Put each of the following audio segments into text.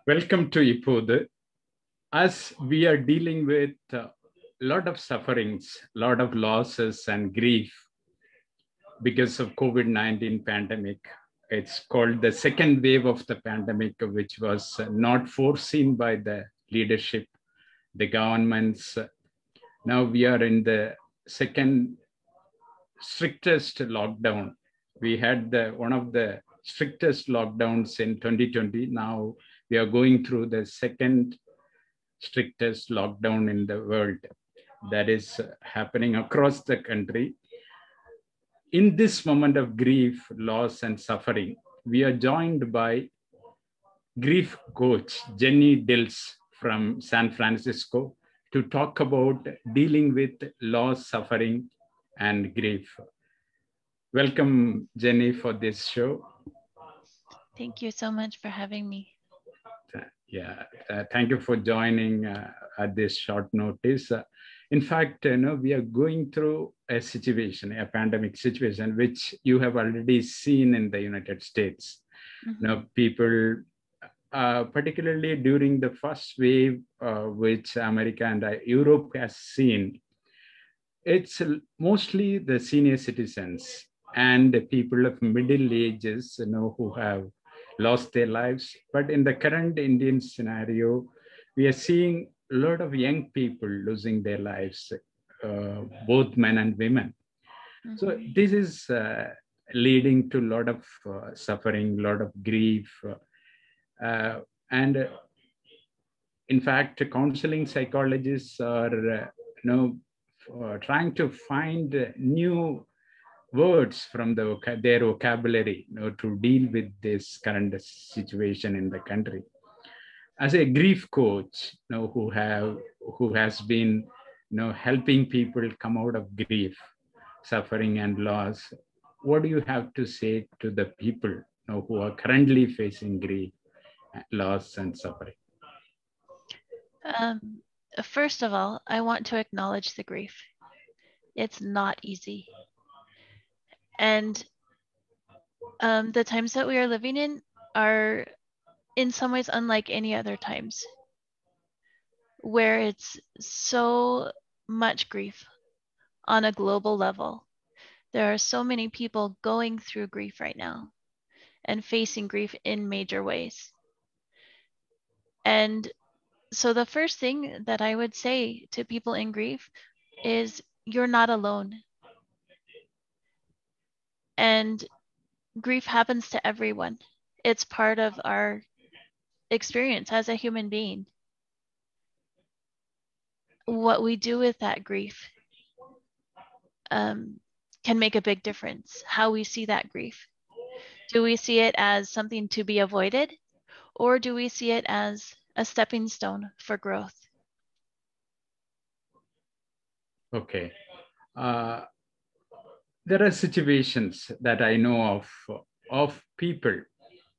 Welcome to Ippodhu. As we are dealing with a lot of sufferings, a lot of losses and grief because of COVID-19 pandemic. It's called the second wave of the pandemic, which was not foreseen by the leadership, the governments. Now we are in the second strictest lockdown. We had one of the strictest lockdowns in 2020. Now we are going through the second strictest lockdown in the world that is happening across the country. In this moment of grief, loss, and suffering, we are joined by grief coach Jenny Dilts from San Francisco to talk about dealing with loss, suffering, and grief. Welcome, Jenny, for this show. Thank you so much for having me. Thank you for joining at this short notice. In fact, we are going through a situation, a pandemic situation, which you have already seen in the United States. Mm-hmm. People, particularly during the first wave, which America and Europe has seen, it's mostly the senior citizens and the people of middle ages, who have lost their lives. But in the current Indian scenario, we are seeing a lot of young people losing their lives, both men and women. Mm-hmm. So this is leading to a lot of suffering, a lot of grief. And in fact, counseling psychologists are trying to find new words from their vocabulary to deal with this current situation in the country. As a grief coach, who has been helping people come out of grief, suffering, and loss, what do you have to say to the people who are currently facing grief, loss, and suffering? First of all, I want to acknowledge the grief. It's not easy. And the times that we are living in are in some ways unlike any other times, where it's so much grief on a global level. There are so many people going through grief right now and facing grief in major ways. And so the first thing that I would say to people in grief is you're not alone. And grief happens to everyone. It's part of our experience as a human being. What we do with that grief can make a big difference. How we see that grief. Do we see it as something to be avoided, or do we see it as a stepping stone for growth? Okay. There are situations that I know of people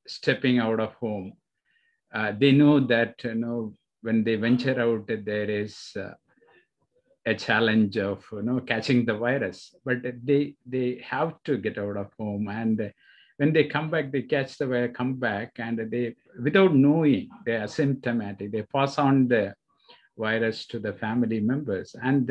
stepping out of home. They know that when they venture out, there is a challenge of catching the virus, but they have to get out of home, and when they come back, they catch the virus, come back, and they, without knowing, they are asymptomatic. They pass on the virus to the family members, and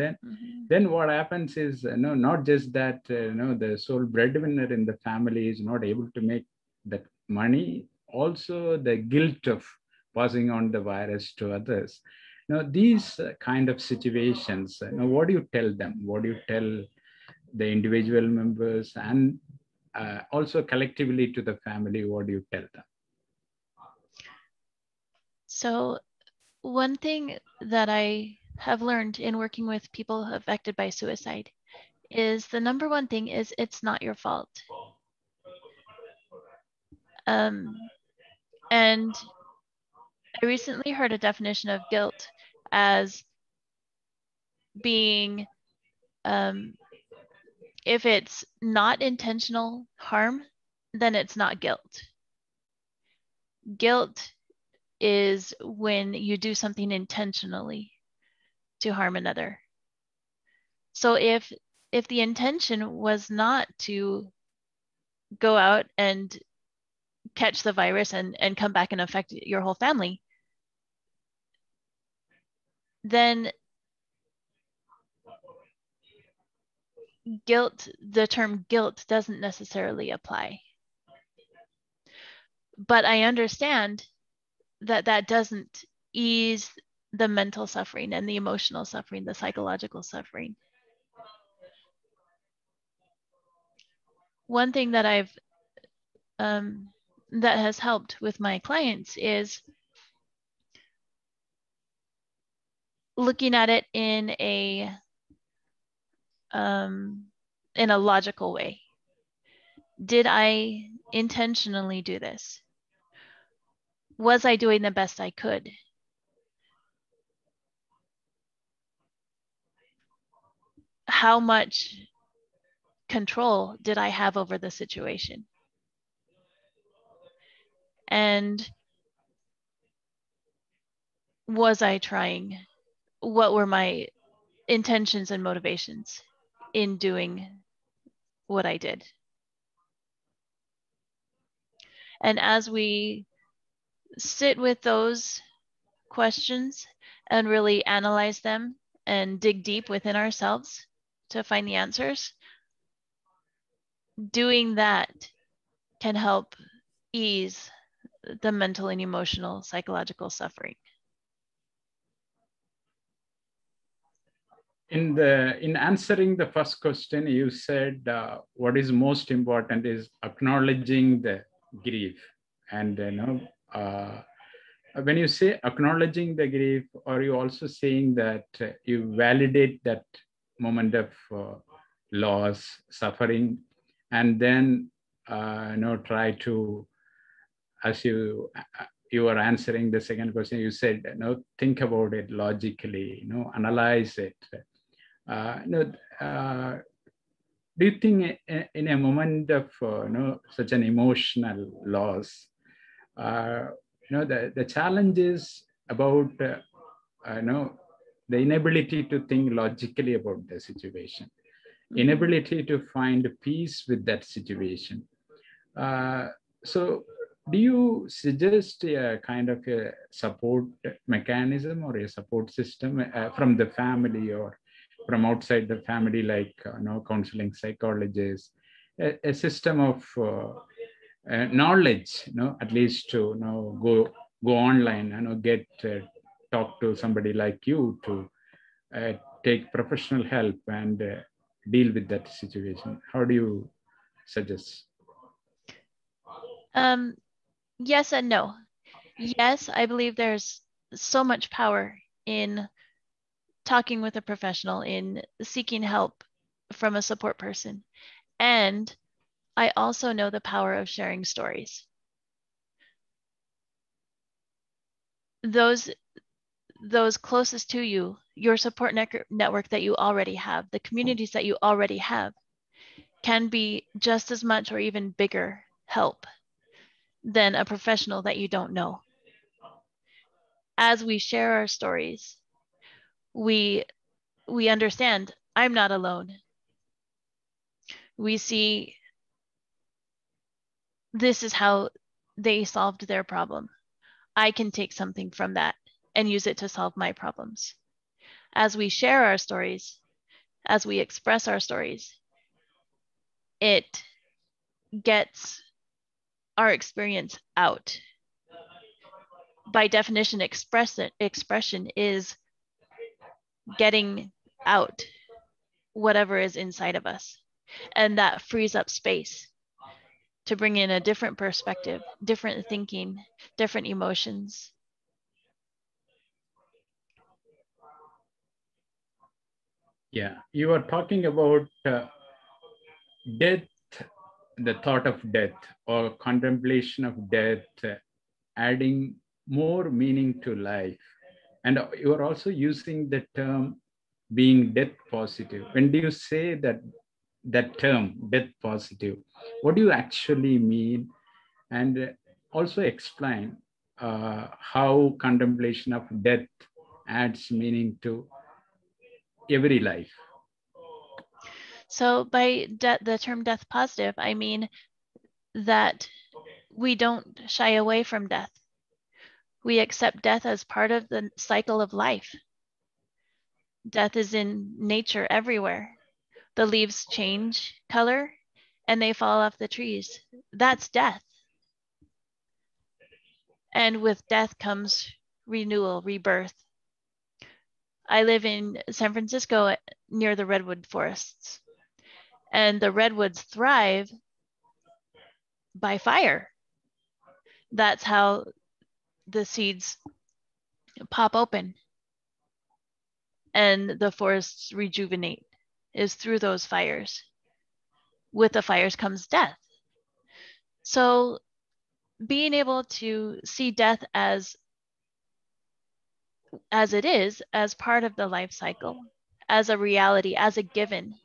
then what happens is not just that the sole breadwinner in the family is not able to make that money, also the guilt of passing on the virus to others. Now these kind of situations, what do you tell them? What do you tell the individual members, and also collectively to the family? What do you tell them? So one thing that I have learned in working with people affected by suicide is the number one thing is it's not your fault. And I recently heard a definition of guilt as being if it's not intentional harm, then it's not guilt. Guilt is when you do something intentionally to harm another. So if the intention was not to go out and catch the virus and come back and affect your whole family, then the term guilt doesn't necessarily apply. But I understand that that doesn't ease the mental suffering and the emotional suffering, the psychological suffering. One thing that that has helped with my clients is looking at it in a logical way. Did I intentionally do this? Was I doing the best I could? How much control did I have over the situation? And was I trying? What were my intentions and motivations in doing what I did? And as we sit with those questions and really analyze them and dig deep within ourselves to find the answers, doing that can help ease the mental and emotional, psychological suffering. In answering the first question, you said what is most important is acknowledging the grief. And when you say acknowledging the grief, are you also saying that you validate that moment of loss, suffering, and then try to, as you were answering the second question, you said, think about it logically, analyze it. Do you think in a moment of such an emotional loss, the challenge is about the inability to think logically about the situation, inability to find peace with that situation. So do you suggest a kind of a support mechanism or a support system from the family or from outside the family, like counseling psychologists, a system of knowledge, at least to go online, get talk to somebody like you to take professional help and deal with that situation? How do you suggest? Yes and no. Yes, I believe there's so much power in talking with a professional, in seeking help from a support person. And I also know the power of sharing stories. Those closest to you, your support network that you already have, the communities that you already have, can be just as much or even bigger help than a professional that you don't know. As we share our stories, we understand I'm not alone. We see this is how they solved their problem. I can take something from that and use it to solve my problems. As we share our stories, as we express our stories, it gets our experience out. By definition, expression is getting out whatever is inside of us. And that frees up space to bring in a different perspective, different thinking, different emotions. Yeah, you are talking about death, the thought of death or contemplation of death, adding more meaning to life. And you are also using the term being death positive. When do you say that term, death positive, what do you actually mean? And also explain how contemplation of death adds meaning to every life. So by the term death positive, I mean that we don't shy away from death. We accept death as part of the cycle of life. Death is in nature everywhere. The leaves change color and they fall off the trees. That's death. And with death comes renewal, rebirth. I live in San Francisco near the Redwood forests, and the redwoods thrive by fire. That's how the seeds pop open and the forests rejuvenate, is through those fires. With the fires comes death. So being able to see death as it is, as part of the life cycle, as a reality, as a given,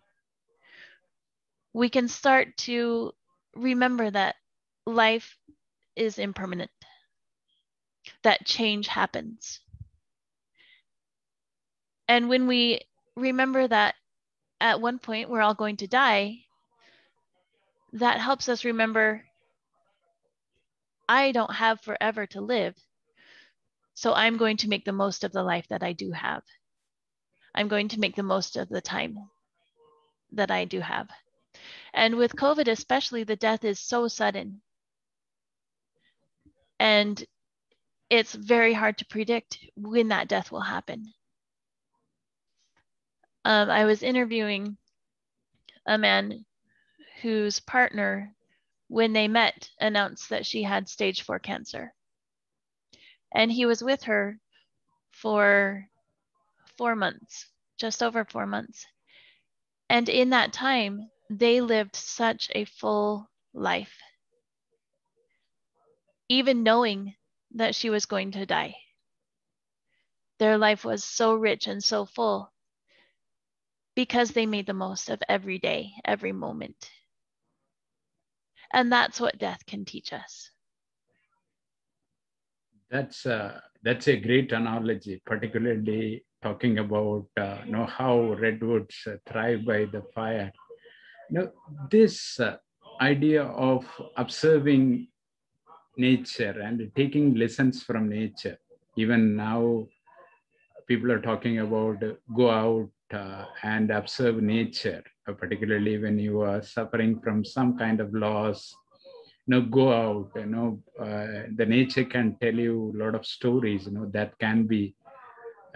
we can start to remember that life is impermanent, that change happens. And when we remember that at one point we're all going to die, that helps us remember, I don't have forever to live. So I'm going to make the most of the life that I do have. I'm going to make the most of the time that I do have. And with COVID especially, the death is so sudden. And it's very hard to predict when that death will happen. I was interviewing a man whose partner, when they met, announced that she had stage 4 cancer. And he was with her for 4 months, just over 4 months. And in that time, they lived such a full life, even knowing that she was going to die. Their life was so rich and so full because they made the most of every day, every moment. And that's what death can teach us. That's a great analogy, particularly talking about how redwoods thrive by the fire. This idea of observing nature and taking lessons from nature. Even now, people are talking about go out and observe nature, particularly when you are suffering from some kind of loss. Go out. The nature can tell you a lot of stories. That can be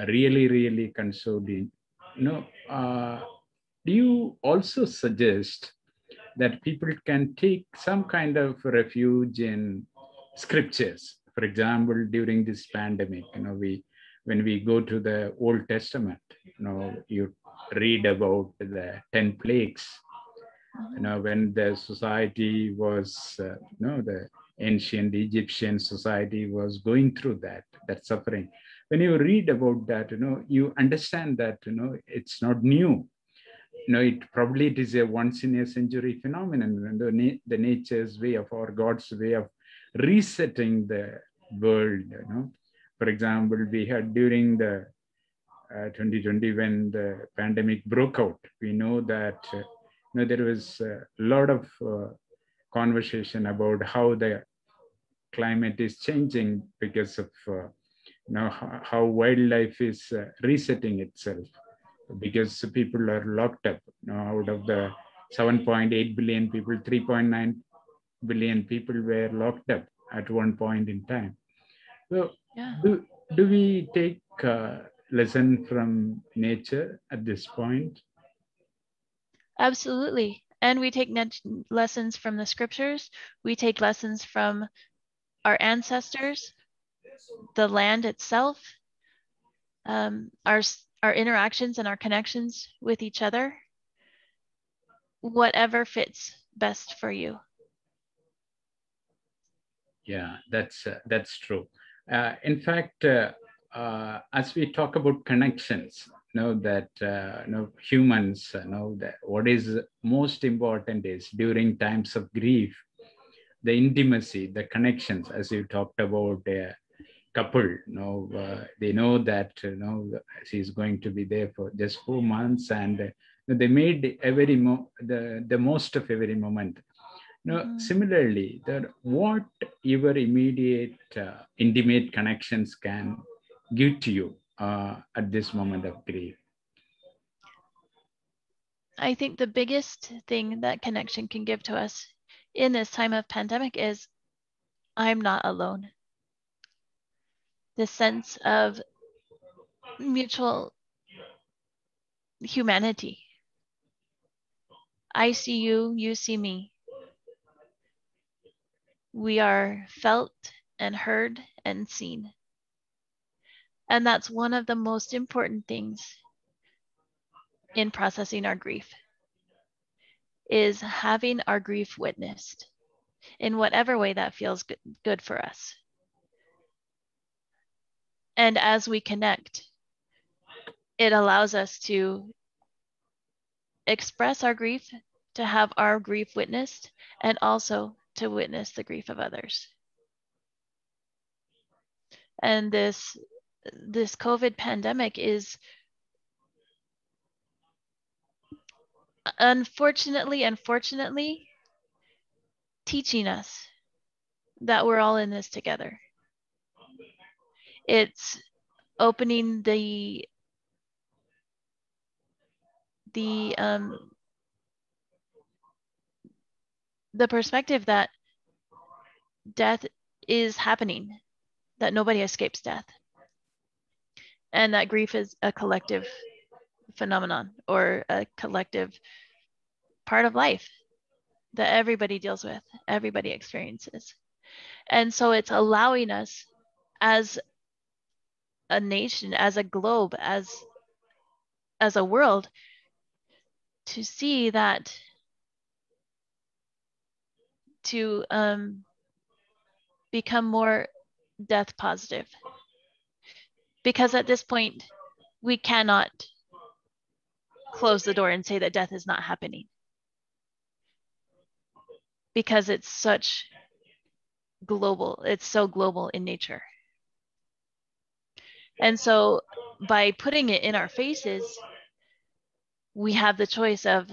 really, really consoling. Do you also suggest that people can take some kind of refuge in scriptures? For example, during this pandemic, when we go to the Old Testament, you read about the 10 plagues. When the society was, the ancient Egyptian society was going through that suffering. When you read about that, you understand that, it's not new. It is a once in a century phenomenon, the nature's way of, or God's way of resetting the world. For example, we had during the 2020, when the pandemic broke out, we know that there was a lot of conversation about how the climate is changing because of how wildlife is resetting itself, because people are locked up. Out of the 7.8 billion people, 3.9 billion people were locked up at one point in time. So do we take lesson from nature at this point? Absolutely. And we take lessons from the scriptures. We take lessons from our ancestors, the land itself, our interactions and our connections with each other, whatever fits best for you. Yeah, that's true. In fact, as we talk about connections, that humans know that what is most important is during times of grief, the intimacy, the connections, as you talked about a couple. They know that she's going to be there for just 4 months, and they made the most of every moment. Similarly, what your immediate intimate connections can give to you at this moment of grief? I think the biggest thing that connection can give to us in this time of pandemic is I'm not alone. This sense of mutual humanity. I see you, you see me. We are felt and heard and seen. And that's one of the most important things in processing our grief, is having our grief witnessed in whatever way that feels good for us. And as we connect, it allows us to express our grief, to have our grief witnessed, and also to witness the grief of others. And this COVID pandemic is unfortunately teaching us that we're all in this together. It's opening the perspective that death is happening, that nobody escapes death, and that grief is a collective phenomenon or a collective part of life that everybody deals with, everybody experiences. And so it's allowing us as a nation, as a globe, as a world, to see that, to become more death positive. Because at this point, we cannot close the door and say that death is not happening, because it's so global in nature. And so by putting it in our faces, we have the choice of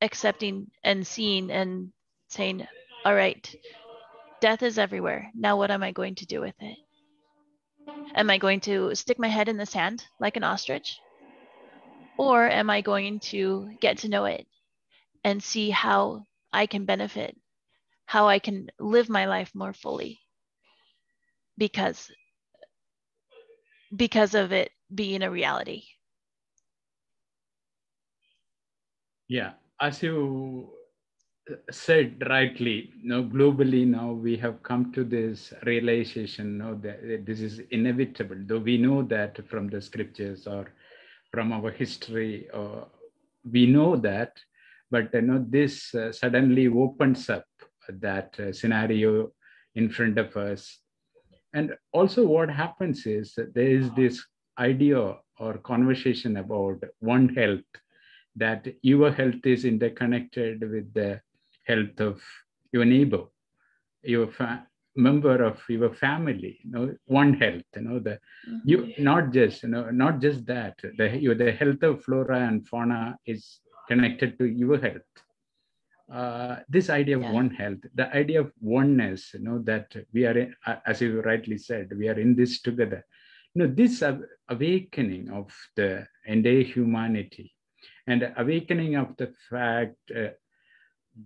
accepting and seeing and saying, all right, death is everywhere. Now what am I going to do with it? Am I going to stick my head in the sand like an ostrich? Or am I going to get to know it and see how I can benefit, how I can live my life more fully because of it being a reality? Yeah, as you said rightly, globally now we have come to this realization, that this is inevitable, though we know that from the scriptures or from our history, we know that, but this suddenly opens up that scenario in front of us. And also what happens is that there is this idea or conversation about One Health, that your health is interconnected with the health of your neighbor, your member of your family. One health. You not just that. The health of flora and fauna is connected to your health. This idea of One Health, the idea of oneness, that we are in, as you rightly said, we are in this together. This awakening of the entire humanity, and awakening of the fact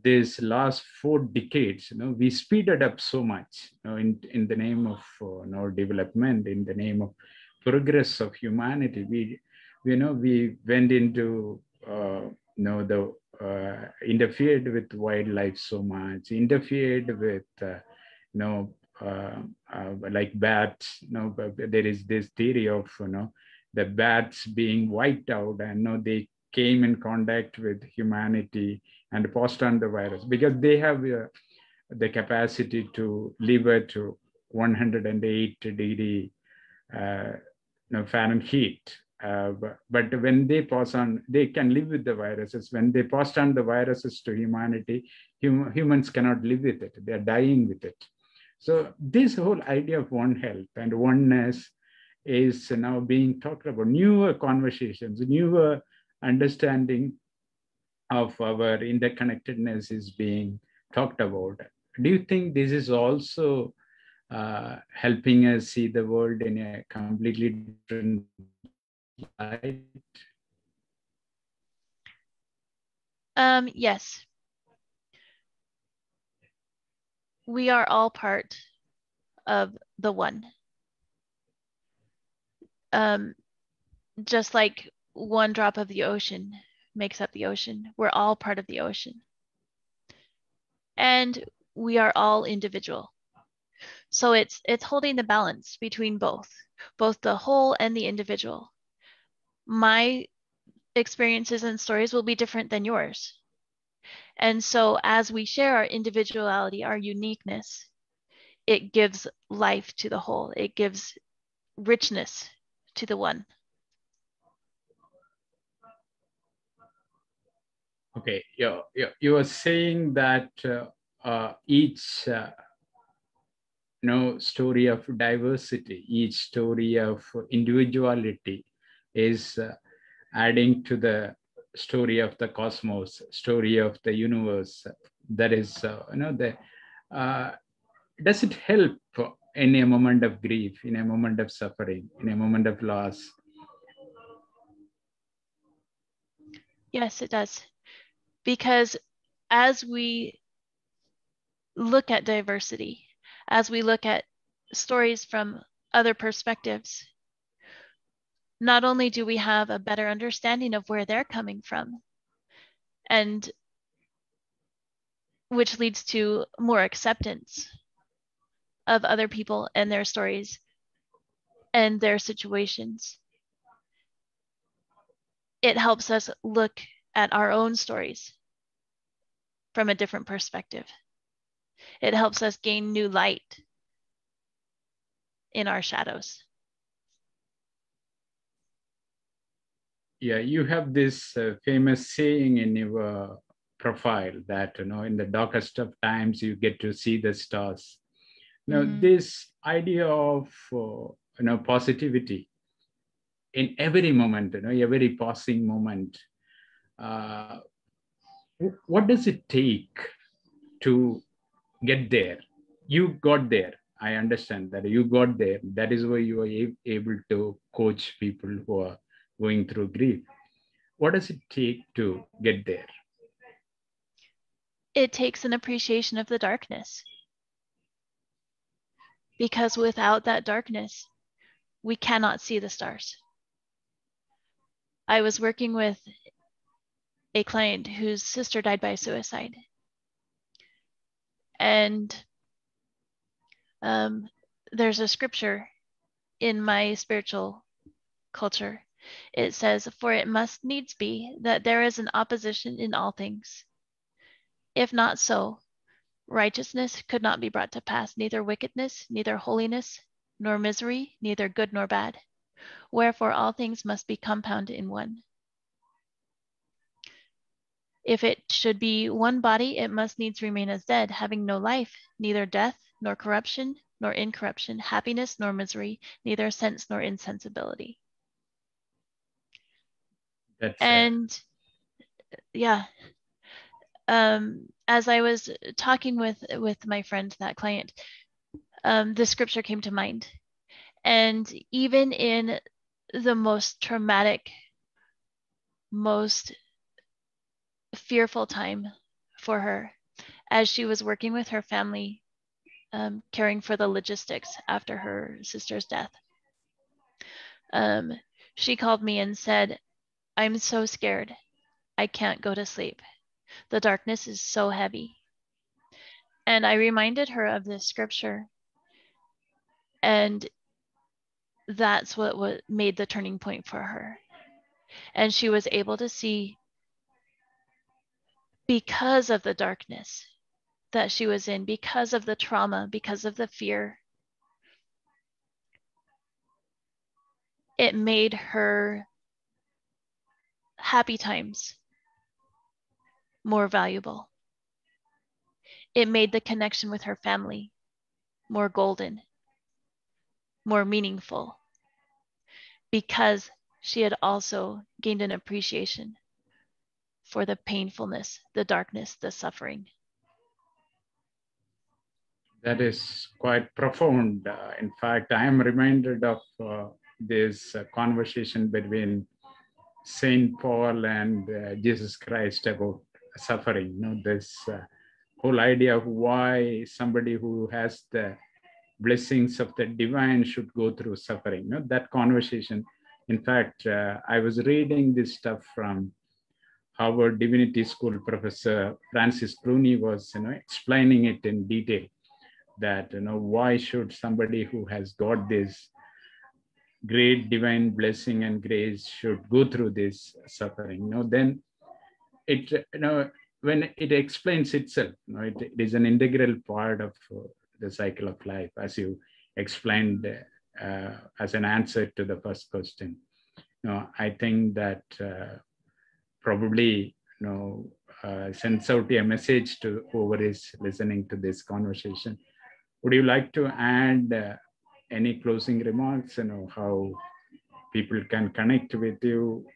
this last 4 decades, we speeded up so much, in the name of development, in the name of progress of humanity. We went into interfered with wildlife so much, interfered with like bats. There is this theory of the bats being wiped out, and they came in contact with humanity and passed on the virus, because they have the capacity to live at 108 degree Fahrenheit. But when they pass on, they can live with the viruses. When they pass on the viruses to humanity, humans cannot live with it. They are dying with it. So this whole idea of One Health and oneness is now being talked about. Newer conversations, newer understanding of our interconnectedness is being talked about. Do you think this is also helping us see the world in a completely different light? Yes, we are all part of the one. Just like one drop of the ocean makes up the ocean, we're all part of the ocean. And we are all individual. So it's holding the balance between both the whole and the individual. My experiences and stories will be different than yours. And so as we share our individuality, our uniqueness, it gives life to the whole. It gives richness to the one. Okay, you are saying that each story of diversity, each story of individuality is adding to the story of the cosmos, story of the universe. That is, does it help in a moment of grief, in a moment of suffering, in a moment of loss? Yes, it does. Because as we look at diversity, as we look at stories from other perspectives, not only do we have a better understanding of where they're coming from, and which leads to more acceptance of other people and their stories and their situations. It helps us look at our own stories from a different perspective. It helps us gain new light in our shadows. Yeah, you have this famous saying in your profile that, in the darkest of times, you get to see the stars. Now, this idea of, positivity in every moment, every passing moment, what does it take to get there? You got there. I understand that you got there. That is why you are able to coach people who are going through grief. What does it take to get there? It takes an appreciation of the darkness. Because without that darkness, we cannot see the stars. I was working with a client whose sister died by suicide. And there's a scripture in my spiritual culture. It says, "For it must needs be that there is an opposition in all things. If not so, righteousness could not be brought to pass, neither wickedness, neither holiness, nor misery, neither good nor bad. Wherefore all things must be compounded in one. If it should be one body, it must needs remain as dead, having no life, neither death, nor corruption, nor incorruption, happiness, nor misery, neither sense nor insensibility." And yeah, as I was talking with my friend, that client, this scripture came to mind. And even in the most traumatic, most fearful time for her, as she was working with her family, caring for the logistics after her sister's death, she called me and said, "I'm so scared. I can't go to sleep. The darkness is so heavy." And I reminded her of this scripture. And that's what made the turning point for her. And she was able to see, because of the darkness that she was in, because of the trauma, because of the fear, it made her happy times more valuable. It made the connection with her family more golden, more meaningful, because she had also gained an appreciation for the painfulness, the darkness, the suffering. That is quite profound. In fact, I am reminded of this conversation between Saint Paul and Jesus Christ about suffering. This whole idea of why somebody who has the blessings of the divine should go through suffering. That conversation. In fact, I was reading this stuff from Harvard Divinity School professor Francis Clooney was explaining it in detail, that why should somebody who has got this great divine blessing and grace should go through this suffering. Then it when it explains itself, it is an integral part of the cycle of life, as you explained as an answer to the first question. I think that probably sends out a message to whoever is listening to this conversation. Would you like to add any closing remarks? How people can connect with you,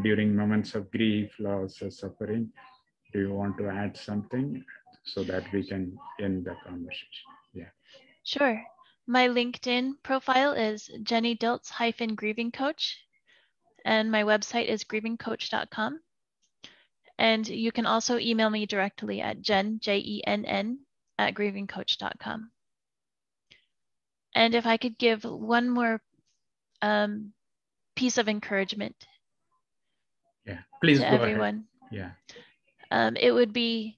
during moments of grief, loss, or suffering? Do you want to add something so that we can end the conversation? Yeah. Sure. My LinkedIn profile is Jenny Dilts -grieving coach, and my website is grievingcoach.com. And you can also email me directly at Jenn, JENN, @grievingcoach.com. And if I could give one more piece of encouragement, please to go everyone. Ahead. It would be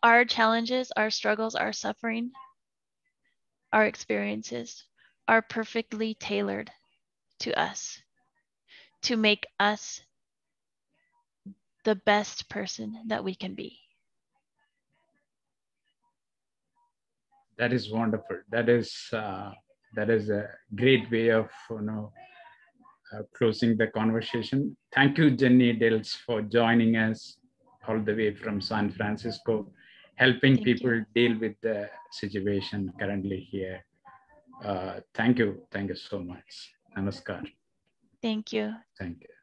our challenges, our struggles, our suffering, our experiences are perfectly tailored to us to make us the best person that we can be. That is wonderful. That is a great way of closing the conversation. Thank you, Jenny Dilts, for joining us all the way from San Francisco, helping people deal with the situation currently here. Thank you so much. Namaskar. Thank you. Thank you.